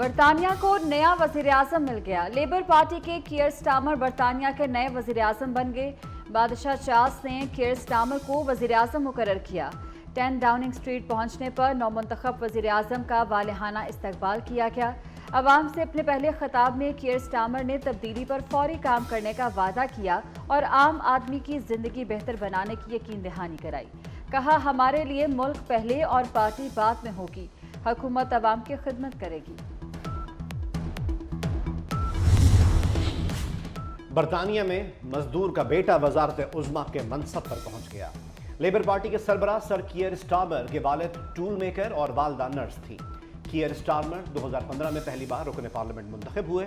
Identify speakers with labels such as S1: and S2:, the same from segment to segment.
S1: برطانیہ کو نیا وزیراعظم مل گیا۔ لیبر پارٹی کے کیئر سٹارمر برطانیہ کے نئے وزیراعظم بن گئے۔ بادشاہ چارلس نے کیئر سٹارمر کو وزیراعظم مقرر کیا۔ 10 ڈاؤننگ اسٹریٹ پہنچنے پر نومنتخب وزیراعظم کا والہانہ استقبال کیا گیا۔ عوام سے اپنے پہلے خطاب میں کیئر سٹارمر نے تبدیلی پر فوری کام کرنے کا وعدہ کیا اور عام آدمی کی زندگی بہتر بنانے کی یقین دہانی کرائی۔ کہا، ہمارے لیے ملک پہلے اور پارٹی بعد میں ہوگی۔ حکومت عوام کی خدمت کرے گی۔
S2: برطانیہ میں مزدور کا بیٹا وزارت عظمیٰ کے منصب پر پہنچ گیا۔ لیبر پارٹی کے سربراہ سر کیئر سٹارمر کے والد ٹول میکر اور والدہ نرس تھی۔ کیئر سٹارمر 2015 میں پہلی بار رکن پارلیمنٹ منتخب ہوئے۔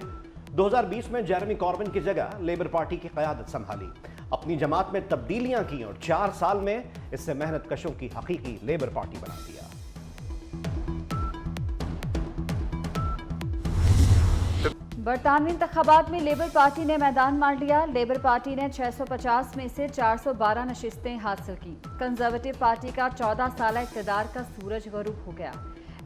S2: 2020 میں جیرمی کوربن کی جگہ لیبر پارٹی کی قیادت سنبھالی۔ اپنی جماعت میں تبدیلیاں کی اور 4 سال میں اس سے محنت کشوں کی حقیقی لیبر پارٹی بنا دیا۔
S1: برطانوی انتخابات میں لیبر پارٹی نے میدان مار لیا۔ لیبر پارٹی نے 650 میں سے 412 نشستیں حاصل کی۔ کنزرویٹو پارٹی کا 14 سالہ اقتدار کا سورج غروب ہو گیا۔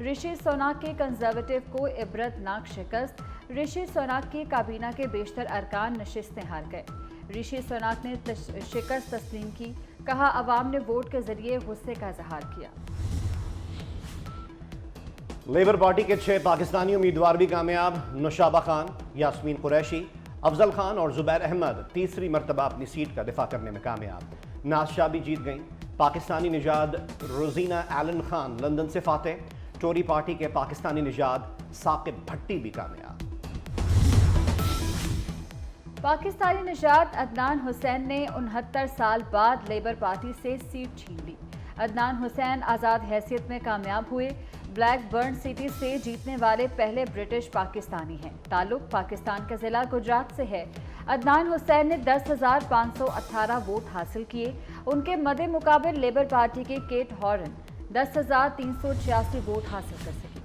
S1: رشی سوناک کے کنزرویٹو کو عبرت ناک شکست۔ رشی سوناک کی کابینہ کے بیشتر ارکان نشستیں ہار گئے۔ رشی سوناک نے شکست تسلیم کی۔ کہا، عوام نے ووٹ کے ذریعے غصے کا اظہار کیا۔
S2: لیبر پارٹی کے 6 پاکستانی امیدوار بھی کامیاب۔ نوشابہ خان، یاسمین قریشی، افضل خان اور زبیر احمد تیسری مرتبہ اپنی سیٹ کا دفاع کرنے میں کامیاب۔ ناز شاہ بھی جیت گئیں۔ پاکستانی نژاد روزینہ ایلن خان لندن سے فاتح۔ ٹوری پارٹی کے پاکستانی نژاد ثاقب بھٹی بھی کامیاب۔
S1: پاکستانی نژاد عدنان حسین نے 69 سال بعد لیبر پارٹی سے سیٹ چھین لی۔ عدنان حسین آزاد حیثیت میں کامیاب ہوئے۔ بلیک برن سٹی سے جیتنے والے پہلے برٹش پاکستانی ہیں۔ تعلق پاکستان کے ضلع گجرات سے ہے۔ عدنان حسین نے 10,518 ووٹ حاصل کیے۔ ان کے مد مقابل لیبر پارٹی کے کیٹ ہارن 10,386 ووٹ حاصل کر سکی۔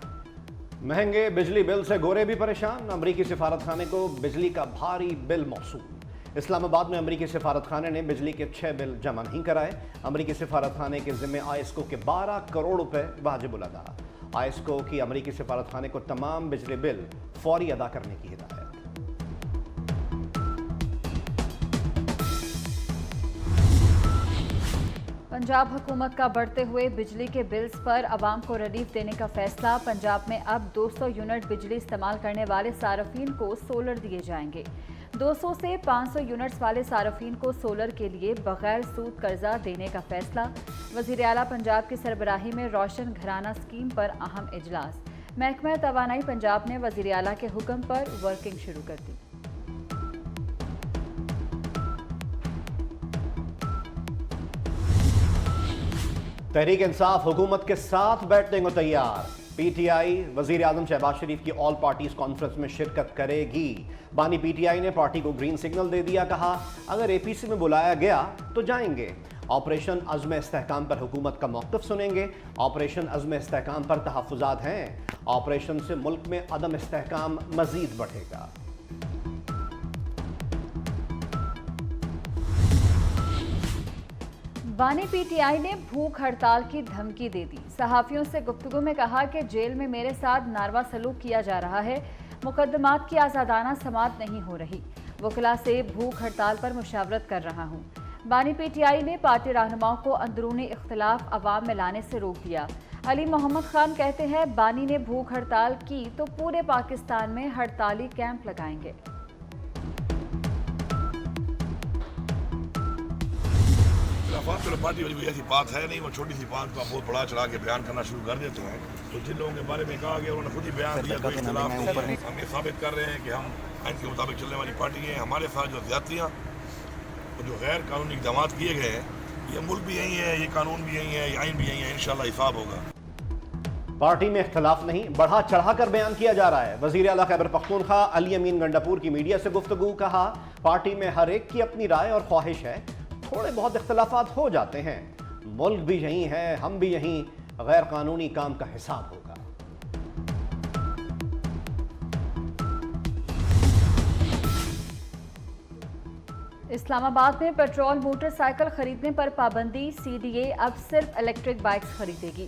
S2: مہنگے بجلی بل سے گورے بھی پریشان۔ امریکی سفارت خانے کو بجلی کا بھاری بل موصول۔ اسلام آباد میں امریکی سفارت خانے نے بجلی کے 6 بل جمع نہیں کرائے۔ امریکی سفارت خانے کے ذمہ آئسکو کے 12 کروڑ روپے واجب الادا۔ آئسکو کی امریکی سفارت خانے کو تمام بجلی بل فوری ادا کرنے کی ہدایت۔
S1: پنجاب حکومت کا بڑھتے ہوئے بجلی کے بلز پر عوام کو ریلیف دینے کا فیصلہ۔ پنجاب میں اب 200 یونٹ بجلی استعمال کرنے والے صارفین کو سولر دیے جائیں گے۔ 200 سے 500 یونٹس والے صارفین کو سولر کے لیے بغیر سود قرضہ دینے کا فیصلہ۔ وزیر اعلیٰ پنجاب کی سربراہی میں روشن گھرانہ اسکیم پر اہم اجلاس۔ محکمہ توانائی پنجاب نے وزیر اعلیٰ کے حکم پر ورکنگ شروع کر دی۔
S2: تحریک انصاف حکومت کے ساتھ بیٹھنے کو تیار۔ پی ٹی آئی وزیر اعظم شہباز شریف کی آل پارٹیز کانفرنس میں شرکت کرے گی۔ بانی پی ٹی آئی نے پارٹی کو گرین سگنل دے دیا۔ کہا، اگر اے پی سی میں بلایا گیا تو جائیں گے۔ آپریشن عزم استحکام پر حکومت کا موقف سنیں گے۔ آپریشن عزم استحکام پر تحفظات ہیں۔ آپریشن سے ملک میں عدم استحکام مزید بڑھے گا۔
S1: بانی پی ٹی آئی نے بھوک ہڑتال کی دھمکی دے دی۔ صحافیوں سے گفتگو میں کہا کہ جیل میں میرے ساتھ ناروا سلوک کیا جا رہا ہے۔ مقدمات کی آزادانہ سماعت نہیں ہو رہی۔ وکلاء سے بھوک ہڑتال پر مشاورت کر رہا ہوں۔ بانی پی ٹی آئی نے پارٹی رہنماؤں کو اندرونی اختلاف عوام میں لانے سے روک دیا۔ علی محمد خان کہتے ہیں، بانی نے بھوک ہڑتال کی تو پورے پاکستان میں ہڑتالی کیمپ لگائیں گے۔
S3: پارٹی والی ایسی بات ہے نہیں، وہ چھوٹی سی بات کو آپ بہت بڑا چڑھا کے بیان کرنا شروع کر دیتے ہیں۔ تو جن لوگوں کے بارے میں کہا گیا انہوں نے خود ہی بیان دیا، کوئی اختلاف نہیں ہے۔ ہم یہ ثابت کر رہے ہیں کہ ہم آئین کے مطابق چلنے والی پارٹی ہیں۔ ہمارے ساتھ جو زیادتیاں اور جو غیر قانونی اقدامات کیے گئے ہیں، یہ ملک بھی یہی ہے، یہ قانون بھی یہی ہے، یہ آئین بھی یہی ہے۔ انشاءاللہ حساب ہوگا۔
S2: پارٹی میں اختلاف نہیں، بڑھا چڑھا کر بیان کیا جا رہا ہے۔ وزیر اعلیٰ خیبر پختونخوا علی امین گنڈاپور کی میڈیا سے گفتگو۔ کہا، پارٹی میں ہر ایک کی اپنی رائے اور خواہش ہے، تھوڑے بہت اختلافات ہو جاتے ہیں۔ ملک بھی یہی ہے، ہم بھی یہیں، غیر قانونی کام کا حساب ہوگا۔
S1: اسلام آباد میں پیٹرول موٹر سائیکل خریدنے پر پابندی۔ سی ڈی اے اب صرف الیکٹرک بائکس خریدے گی۔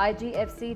S1: IGFC